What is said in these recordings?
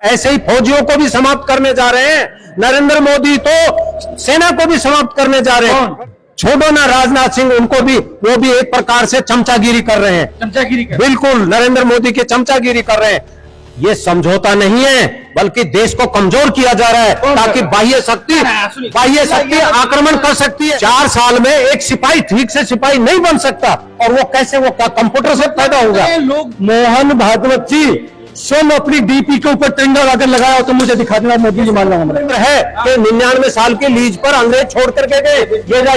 ऐसे ही फौजियों को भी समाप्त करने जा रहे हैं। नरेंद्र मोदी तो सेना को भी समाप्त करने जा रहे हैं। छोड़ो ना राजनाथ सिंह, उनको भी, वो भी एक प्रकार से चमचागिरी कर रहे हैं। चमचागिरी कर बिल्कुल नरेंद्र मोदी की चमचागिरी कर रहे हैं। ये समझौता नहीं है, बल्कि देश को कमजोर किया जा रहा है ताकि बाह्य शक्ति आक्रमण कर सकती है। 4 साल में एक सिपाही ठीक से सिपाही नहीं बन सकता, और वो कैसे, वो क्या कंप्यूटर से पैदा होगा? लोग मोहन भागवत जी स्वयं अपनी डीपी के ऊपर तिरंगा अगर लगाया हो तो मुझे दिखा देना, मोदी जी मान रहा है कि 99 साल की लीज पर अंग्रेज छोड़ करके गए।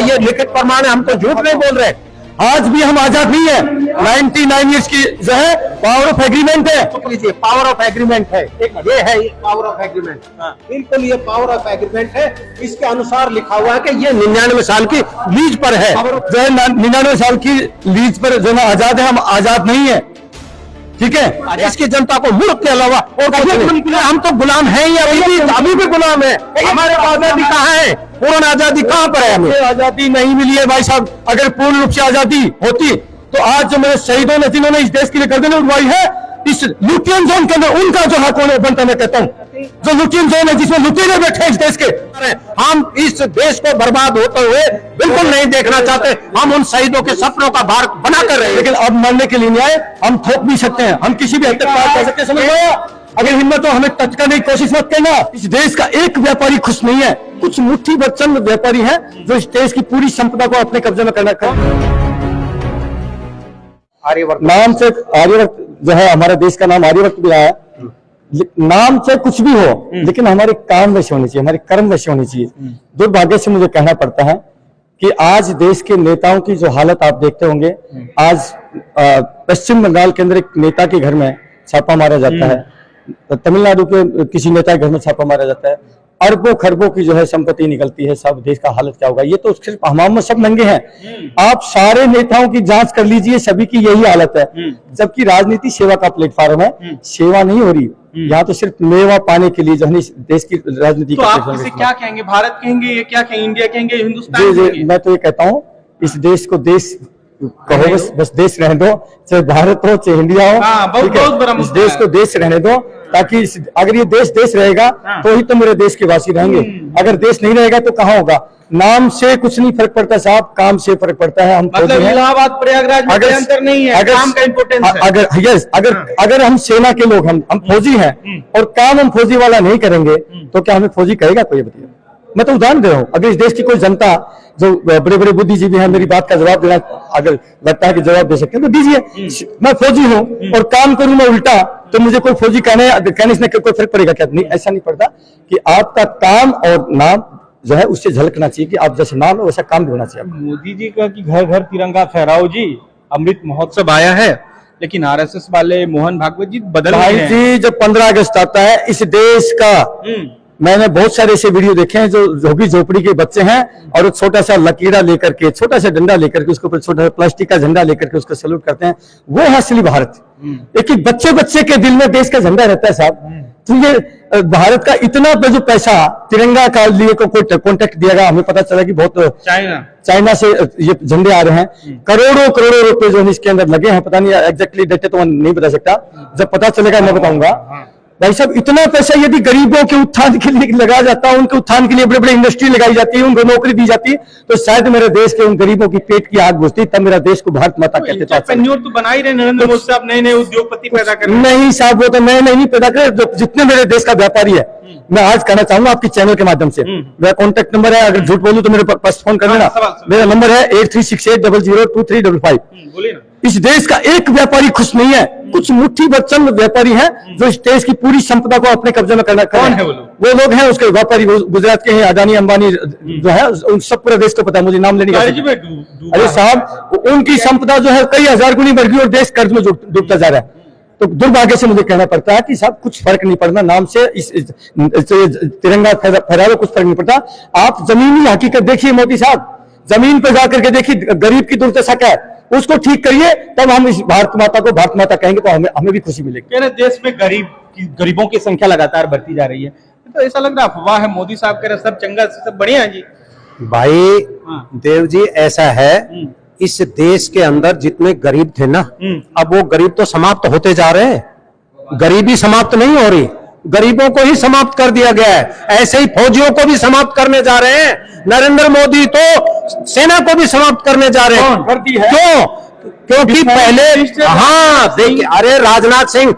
ये लिखित प्रमाण है, हम तो झूठ नहीं बोल रहे। आज भी हम आजाद नहीं है। 99 ईयर्स की जो है पावर ऑफ एग्रीमेंट है। पावर ऑफ एग्रीमेंट है, ये है पावर ऑफ एग्रीमेंट। बिल्कुल ये पावर ऑफ एग्रीमेंट है। इसके अनुसार लिखा हुआ है कि ये 99 साल की लीज पर है। जो है 99 साल की लीज पर जो है आजाद है, हम आजाद नहीं है। ठीक है, इसकी जनता को मुल्क के अलावा और हम तो गुलाम हैं ही, अभी भी गुलाम है। हमारे आजादी कहाँ है? पूर्ण आजादी कहाँ पर है? हमें आजादी नहीं मिली है भाई साहब। अगर पूर्ण रूप से आजादी होती तो आज जो मेरे शहीदों ने, जिन्होंने इस देश के लिए गर्दनें उड़वाई है, इस लुटियन जोन के अंदर उनका जो हक होने बनता, मैं कहता हूँ जो लुटियन जोन है जिसमें लुटेरे बैठे इस देश के, हम इस देश को बर्बाद होते हुए बिल्कुल नहीं देखना चाहते। हम उन शहीदों के सपनों का भारत बना कर रहे हैं। लेकिन अब मरने के लिए नहीं आए, हम थोक भी सकते हैं, हम किसी भी हद तक पार कर सकते हैं। समझ गया? अगर हिम्मत हो हमें टच करने की कोशिश मत करना। इस देश का एक व्यापारी खुश नहीं है, कुछ मुट्ठी भर चंद व्यापारी हैं जो इस देश की पूरी संपदा को अपने कब्जे में करना आर्यवर्त नाम से, आर्यवर्त जो है हमारे देश का नाम आर्यवर्त भी आया। नाम से कुछ भी हो, लेकिन हमारे काम वैसे होने चाहिए, हमारे कर्म वैसे होने चाहिए। दुर्भाग्य से मुझे कहना पड़ता है कि आज देश के नेताओं की जो हालत आप देखते होंगे, आज पश्चिम बंगाल के अंदर एक नेता के घर में छापा मारा जाता है, तमिलनाडु के किसी नेता के घर में छापा मारा जाता है, अरबों खरबों की जो है संपत्ति निकलती है। सब देश का हालत क्या होगा? ये तो सिर्फ हमाम में सब नंगे हैं। आप सारे नेताओं की जांच कर लीजिए, सभी की यही हालत है। जबकि राजनीति सेवा का प्लेटफॉर्म है, सेवा नहीं हो रही। यहाँ तो सिर्फ मेवा पाने के लिए जो है देश की राजनीति तो आप इसे क्या कहेंगे? भारत कहेंगे, ये क्या कहेंगे? इंडिया कहेंगे, हिंदुस्तान जी कहेंगे? मैं तो ये कहता हूँ, इस देश को देश कहो, बस देश रहने दो, चाहे भारत हो चाहे इंडिया हो। बहुत बड़ा इस देश को देश रहने दो, ताकि अगर ये देश रहेगा तो ही तो मेरे देश के वासी रहेंगे। अगर देश नहीं रहेगा तो कहाँ होगा? नाम से कुछ नहीं फर्क पड़ता साहब, काम से फर्क पड़ता है। हम मतलब इलाहाबाद प्रयागराज में कोई अंतर नहीं है, काम का इम्पोर्टेंस है। अगर हम सेना के लोग, हम फौजी हैं और काम हम फौजी वाला नहीं करेंगे तो क्या हमें फौजी कहेगा कोई? बताइए। मैं तो उदाहरण दे रहा हूँ। अगर इस देश की कोई जनता जो बड़े बड़े बुद्धिजीवी हैं, मेरी बात का जवाब देना, अगर लगता है कि जवाब दे सकते हैं तो दीजिए। मैं फौजी हूँ और काम करूँ मैं उल्टा, तो मुझे कोई फौजी कहने से कोई फर्क पड़ेगा क्या? नहीं, ऐसा नहीं पड़ता। कि आपका काम और नाम जो है उससे झलकना चाहिए कि आप जैसे नाम हो वैसा काम भी होना चाहिए। मोदी जी का कि घर घर तिरंगा फहराओ जी, अमृत महोत्सव आया है, लेकिन आरएसएस वाले मोहन भागवत जी बदल रहे हैं। जी जब 15 अगस्त आता है इस देश का, मैंने बहुत सारे ऐसे वीडियो देखे हैं जो झोपड़ी झोपड़ी के बच्चे हैं और एक छोटा सा लकीड़ा लेकर के, छोटा सा डंडा लेकर के, उसके ऊपर छोटा सा प्लास्टिक का झंडा लेकर के उसको सैल्यूट करते हैं। वो है असली भारत। एक एक बच्चे के दिल में देश का झंडा रहता है साहब। तो ये भारत का इतना जो पैसा तिरंगा का लिए को कोई कॉन्टेक्ट दिया गया, हमें पता चला कि बहुत चाइना से ये झंडे आ रहे हैं। करोड़ों रुपए जो इसके अंदर लगे हैं, पता नहीं एग्जैक्टली डेटे तो मैं नहीं बता सकता, जब पता चलेगा मैं बताऊंगा। भाई साहब इतना पैसा यदि गरीबों के उत्थान के लिए लगाया जाता, उनके उत्थान के लिए बड़े बड़े इंडस्ट्री लगाई जाती है, उनको नौकरी दी जाती, तो शायद मेरे देश के उन गरीबों की पेट की आग बुझती, तब मेरा देश को भारत माता कहते थे। तो बना ही रहे नरेंद्र मोदी साहब, नए नए उद्योगपति पैदा कर। नहीं साहब, वो तो नए नहीं पैदा करे, जो जितने मेरे देश का व्यापारी है। मैं आज कहना चाहूंगा आपके चैनल के माध्यम से, मेरा कॉन्टेक्ट नंबर है, अगर झूठ बोलूं तो मेरे पास फोन कर लेना। मेरा नंबर है 8368002355। बोलिए ना। इस देश का एक व्यापारी खुश नहीं है, कुछ मुट्ठी भर चंद व्यापारी हैं जो इस देश की पूरी संपदा को अपने कब्जे में करना। कौन है वो लोग हैं उसके व्यापारी, गुजरात के हैं, अडानी अंबानी जो है, उन सब पूरे देश को पता है, मुझे नाम लेने का। अरे साहब उनकी संपदा जो है कई हजार गुनी बढ़ गई और देश कर्ज में डूबता जा रहा है। तो दुर्भाग्य से मुझे कहना पड़ता है कि साहब कुछ फर्क नहीं पड़ना, नाम से इस तिरंगा फहरावे कुछ फर्क नहीं पड़ता। आप जमीनी हकीकत देखिए मोदी साहब, जमीन पर जाकर के देखिए गरीब की दुर्दशा क्या है, उसको ठीक करिए, तब हम इस भारत माता को भारत माता कहेंगे, तो हमें भी खुशी मिलेगी। देश में गरीबों की संख्या लगातार बढ़ती जा रही है, तो ऐसा लग रहा अफवाह है, मोदी साहब कह रहे सब चंगा सब बढ़िया है जी। भाई देव जी ऐसा है, इस देश के अंदर जितने गरीब थे ना, अब वो गरीब तो समाप्त होते जा रहे हैं, गरीबी समाप्त नहीं हो रही। गरीबों को ही समाप्त कर दिया गया है। ऐसे ही फौजियों को भी समाप्त करने जा रहे हैं। नरेंद्र मोदी तो सेना को भी समाप्त करने जा रहे हैं। करती है। क्यों? क्योंकि पहले, हाँ देखिए, अरे राजनाथ सिंह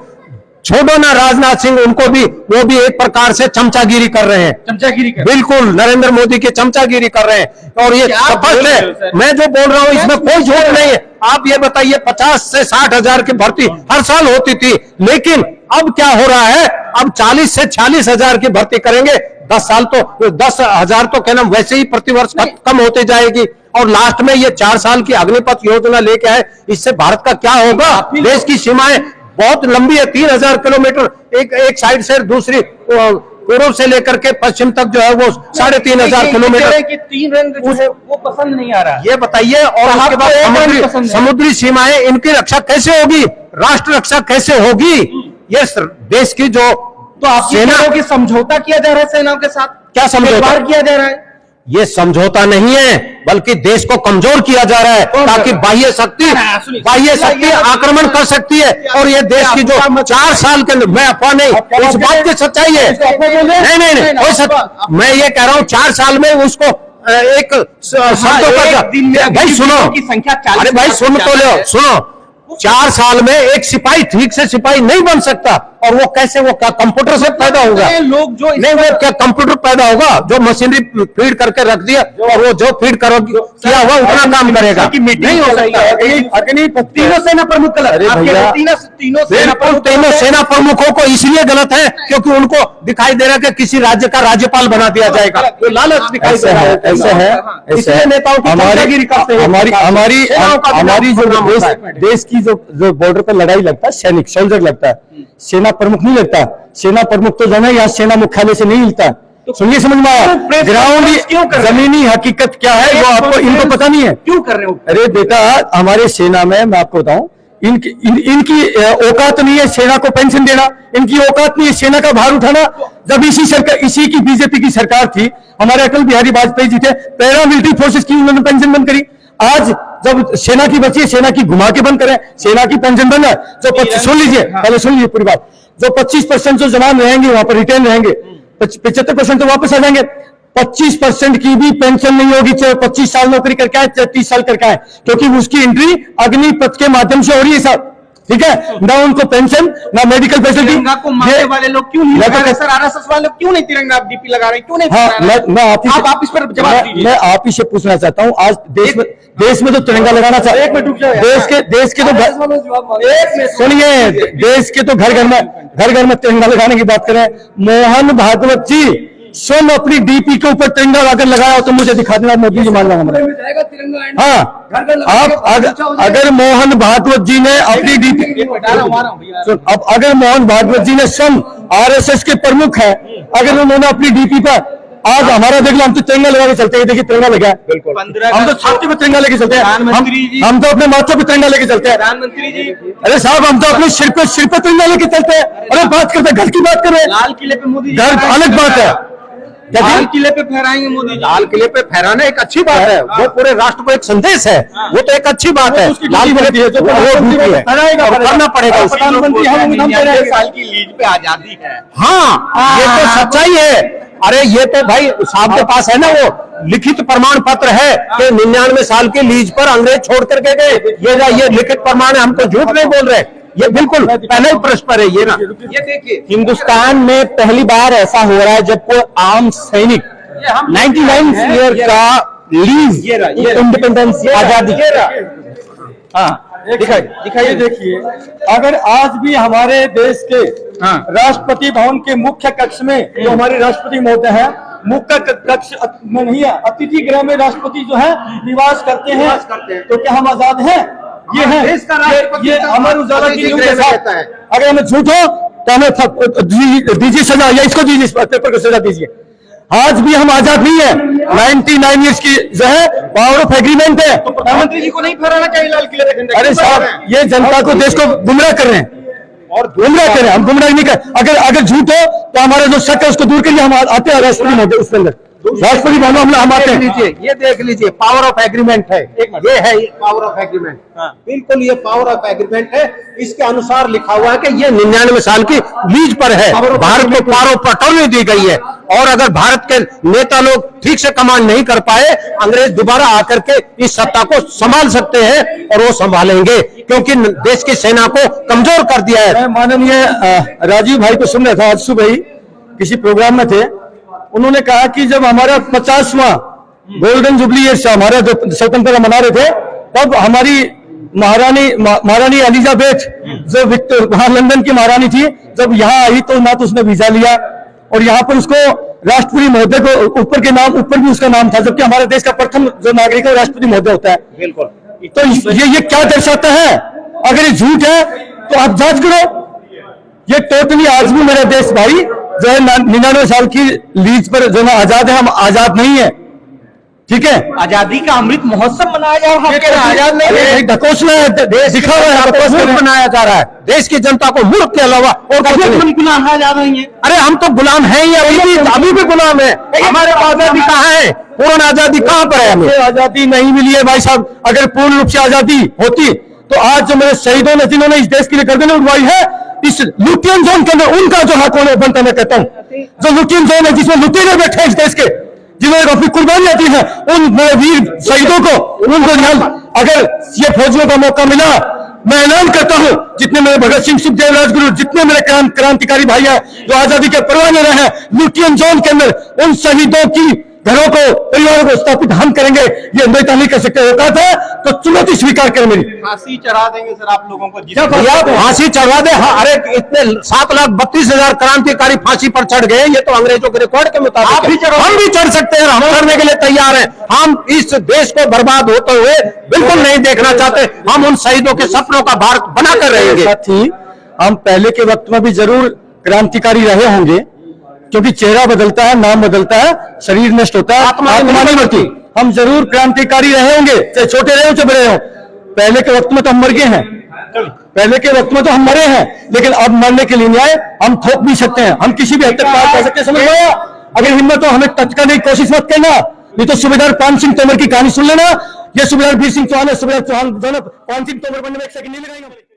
छोड़ो ना, राजनाथ सिंह उनको भी, वो भी एक प्रकार से चमचागिरी कर रहे हैं। चमचागिरी कर, बिल्कुल नरेंद्र मोदी की चमचागिरी कर रहे हैं। और ये स्पष्ट है, मैं जो बोल रहा हूं इसमें कोई झूठ नहीं है। आप ये बताइए, 50 से 60 हजार की भर्ती हर साल होती थी, लेकिन अब क्या हो रहा है? अब 40 से 46 हजार की भर्ती करेंगे। 10 साल तो 10 हजार तो कहना वैसे ही प्रतिवर्ष कम होते जाएगी। और लास्ट में ये 4 साल की अग्निपथ योजना लेके आए, इससे भारत का क्या होगा? देश की सीमाएं बहुत लंबी है, 3000 किलोमीटर, एक साइड से दूसरी, पूर्व से लेकर के पश्चिम तक जो है वो 3500 किलोमीटर कि 3 रंग जो है वो पसंद नहीं आ रहा। ये बताइए। और उसके बाद समुद्री सीमाएं, इनकी रक्षा कैसे होगी? राष्ट्र रक्षा कैसे होगी? ये देश की जो तो आप सेना की समझौता किया जा रहा है सेनाओं के साथ, क्या समझौता किया जा रहा है? ये समझौता नहीं है, बल्कि देश को कमजोर किया जा रहा है, ताकि बाह्य शक्ति आक्रमण कर सकती है। और ये देश की जो 4 साल के अंदर, मैं अफवाह नहीं, इस बात की सच्चाई है। नहीं, कोई मैं ये कह रहा हूं 4 साल में उसको एक शब्दों का, भाई सुनो की संख्या 40, अरे भाई सुन तो लो, सुनो, 4 साल में एक सिपाही ठीक से सिपाही नहीं बन सकता। और वो कैसे, वो क्या कंप्यूटर से पैदा होगा? लोग जो नहीं, वो क्या कंप्यूटर पैदा होगा जो मशीनरी फीड करके रख दिया, और वो जो फीड करोगी किया हुआ उतना काम करेगा? नहीं हो सकता। तीनों सेना प्रमुख गलत, तीनों सेना प्रमुखों को इसलिए गलत है क्योंकि उनको दिखाई दे रहा है कि किसी राज्य का राज्यपाल बना दिया जाएगा, तो लालच दिखाई दे रहा है। ऐसा है, इसलिए नेताओं की चमचागिरी करते हैं। हमारी जो देश की जो बॉर्डर पर लड़ाई लगता है, सैनिक सोल्जर लगता है, सेना प्रमुख नहीं लगता। सेना प्रमुख तो जो है यहाँ सेना मुख्यालय से नहीं मिलता। सुनिए, समझ में आया? ग्राउंड जमीनी हकीकत क्या है वो आपको, इनको पता नहीं है। क्यों कर रहे हो? अरे बेटा, हमारे सेना में मैं आपको बताऊं, इनकी औकात नहीं है सेना को पेंशन देना, इनकी औकात नहीं है सेना का भार उठाना। जब इसी की बीजेपी की सरकार थी, हमारे अटल बिहारी वाजपेयी जी थे, पैरामिलिट्री फोर्सेस की उन्होंने पेंशन बंद करी। आज जब सेना की बची है, सेना की घुमा के बंद करें, सेना की पेंशन बंद है। जो सुन लीजिए, पहले सुन लीजिए पूरी बात। जो 25% जो जवान रहेंगे वहां पर रिटेन रहेंगे, 75% तो वापस आ जाएंगे। 25% की भी पेंशन नहीं होगी, चाहे 25 साल नौकरी करके आए, चाहे 30 साल करके आए, क्योंकि उसकी एंट्री अग्निपथ के माध्यम से हो रही है साहब। ठीक है ना? उनको पेंशन ना मेडिकल फैसिलिटी। तिरंगा को मानने वाले लोग क्यों नहीं लगा रहे? सर आरएसएस वाले क्यों नहीं तिरंगा आप डीपी लगा रहे हैं? क्यों नहीं? हाँ, मैं आप इस पर जवाब दीजिए। मैं आप ही से पूछना चाहता हूँ, आज देश में तो तिरंगा लगाना चाहिए। एक मिनट रुक जाओ। देश के तो सुनिए, देश के तो घर घर में तिरंगा लगाने की बात करें। मोहन भागवत जी स्वयं अपनी डीपी के ऊपर तिरंगा अगर लगाया हो तो मुझे दिखा देना, मोदी जी मान रहा हूँ। हाँ, आप अगर मोहन भागवत जी ने अपनी डीपी, अब अगर मोहन भागवत जी ने स्वयं आरएसएस के प्रमुख है, अगर उन्होंने अपनी डीपी पर, आज हमारा देख लो, हम तो तिरंगा लगा के चलते हैं। देखिए तिरंगा लगा है, हम तो छाती पे तिरंगा लेके चलते हैं, हम तो अपने माथे पे तिरंगा लेके चलते हैं। प्रधानमंत्री जी, अरे साहब, हम तो अपने सिर पे तिरंगा लेके चलते हैं। अरे बात करते हैं, घर की बात कर रहे हैं। लाल किले पे मोदी जी, घर अलग बात है। लाल किले पे फहराएंगे मोदी जी। लाल किले पे फहराना एक अच्छी बात है, वो पूरे राष्ट्र को एक संदेश है, वो तो एक अच्छी बात है। लाल किले पे करना पड़ेगा। प्रधानमंत्री हम 99 साल की लीज पे आजादी है। हाँ, ये तो सच्चाई है। अरे ये तो भाई साहब के पास है ना, वो लिखित प्रमाण पत्र है कि 99 साल की लीज पर अंग्रेज छोड़ करके गए। ये लिखित प्रमाण है, हम तो झूठ नहीं बोल रहे। ये बिल्कुल पहले ही प्रश्न पर है। ये ना, ये देखिए, हिंदुस्तान में पहली बार ऐसा हो रहा है जब कोई आम सैनिक 99 ईयर का लीज, इंडिपेंडेंस, आजादी। दिखाइए देखिए, अगर आज भी हमारे देश के राष्ट्रपति भवन के मुख्य कक्ष में, जो हमारे राष्ट्रपति महोदय हैं, मुख्य कक्ष में नहीं है, अतिथि गृह में राष्ट्रपति जो है निवास करते हैं, तो क्या हम आजाद हैं? ये है ये अमर उजाला की न्यूज़ के साथ। अगर हमें झूठ हो तो हमें दीजिए सजा, या इसको दीजिए, इस पेपर को सजा दीजिए। आज भी हम आजाद नहीं है। 99 ईयर्स की जो है पावर ऑफ एग्रीमेंट है। तो प्रधानमंत्री जी को नहीं फहराना चाहिए लाल किले पे झंडा? अरे साहब, ये जनता को, देश को गुमराह कर रहे हैं, और गुमराह कर रहे हैं। हम गुमराह नहीं कर। अगर झूठ हो तो हमारा जो शक है उसको दूर करिए, हम आते हैं राष्ट्रपति महोदय उसके अंदर, राष्ट्रपति भवन हम आते हैं। ये देख लीजिए पावर ऑफ एग्रीमेंट है, ये है पावर ऑफ एग्रीमेंट, बिल्कुल ये पावर ऑफ एग्रीमेंट है। इसके अनुसार लिखा हुआ है कि ये 99 साल की लीज पर है, भारत को पावर ऑफ अटॉर्नी दी गई है, और अगर भारत के नेता लोग ठीक से कमांड नहीं कर पाए, अंग्रेज दोबारा आकर के इस सत्ता को संभाल सकते हैं, और वो संभालेंगे, क्योंकि देश की सेना को कमजोर कर दिया है। मैं माननीय राजीव भाई को सुन रहा था, आज सुबह ही किसी प्रोग्राम में थे, उन्होंने कहा कि जब हमारा 50वां गोल्डन जुबली ईयर हमारा जो स्वतंत्रता मना रहे थे, तब हमारी महारानी एलिजाबेथ जो वहां लंदन की महारानी थी, जब यहाँ आई तो ना तो उसने वीजा लिया, और यहाँ पर उसको राष्ट्रपति महोदय को ऊपर भी उसका नाम था, जबकि हमारे देश का प्रथम जो नागरिक है राष्ट्रपति महोदय होता है। बिल्कुल। तो ये क्या दर्शाता है? अगर ये झूठ है तो आप जांच करो। ये टोटली आज भी मेरा देश भाई जो है 99 साल की लीज पर जो है आजाद है, हम आजाद नहीं है, ठीक है। आजादी का अमृत महोत्सव मनाया जा रहा है, आजाद नहीं है, ढकोसला है, दिखा हुआ है, मूर्ख बनाया जा रहा है देश की जनता को, मूर्ख के अलावा और कुछ नहीं। गुलाम है, आजाद नहीं है। अरे हम तो गुलाम हैं ही, अभी भी गुलाम है। हमारे पास आजादी कहाँ है? पूर्ण आजादी कहाँ पर है? हमें आजादी नहीं मिली है भाई साहब। अगर पूर्ण रूप से आजादी होती तो आज जो मेरे शहीदों ने, जिन्होंने इस देश के लिए गर्दनें उठवाई है, इस लुटियन जोन के अंदर उनका जो हक होने बनता, मैं कहता हूं जो लुटियन जोन है जिसमें लुटेरे बैठे हैं इस देश के, जिन्होंने अपनी कुर्बानी दी है, उन मेरे वीर शहीदों को, उनको अगर ये फौजियों का मौका मिला, मैं ऐलान करता हूं, जितने मेरे भगत सिंह, सुखदेव, राजगुरु, जितने मेरे क्रांतिकारी भाई हैं जो आजादी के परवाने रहे हैं, लुटियन जोन के अंदर उन शहीदों की घरों को, परिवारों को स्थापित हम करेंगे। ये नेता नहीं कर सकते, होता था तो चुनौती स्वीकार करें मेरी। फांसी चढ़ा देंगे सर आप लोगों को, फांसी चढ़वा दे। हाँ, अरे इतने 7,32,000 क्रांतिकारी फांसी पर चढ़ गए, ये तो अंग्रेजों के रिकॉर्ड के मुताबिक हम भी चढ़ सकते हैं, हम चढ़ने के लिए तैयार हैं। हम इस देश को बर्बाद होते हुए बिल्कुल नहीं देखना चाहते, हम उन शहीदों के सपनों का भारत बनाकर रहेंगे। साथी, हम पहले के वक्त में भी जरूर क्रांतिकारी रहे होंगे, क्योंकि चेहरा बदलता है, नाम बदलता है, शरीर नष्ट होता है, आत्मा नहीं बढ़ती। हम जरूर क्रांतिकारी रहे होंगे, चाहे छोटे रहे हो चाहे बड़े हो। पहले के वक्त में तो हम मर गए हैं, पहले के वक्त में तो हम मरे हैं, लेकिन अब मरने के लिए न्याय हम थोप भी सकते हैं, हम किसी भी हद तक पार कर सकते हैं। समझ में आया? अगर हिम्मत हो हमें टच करने की कोशिश मत करना, नहीं तो सूबेदार पान सिंह तोमर की कहानी सुन लेना। ये सूबेदार वीर सिंह चौहान है, सूबेदार चौहान, पान सिंह तोमर बनने में 1 सेकंड नहीं लगाएंगे।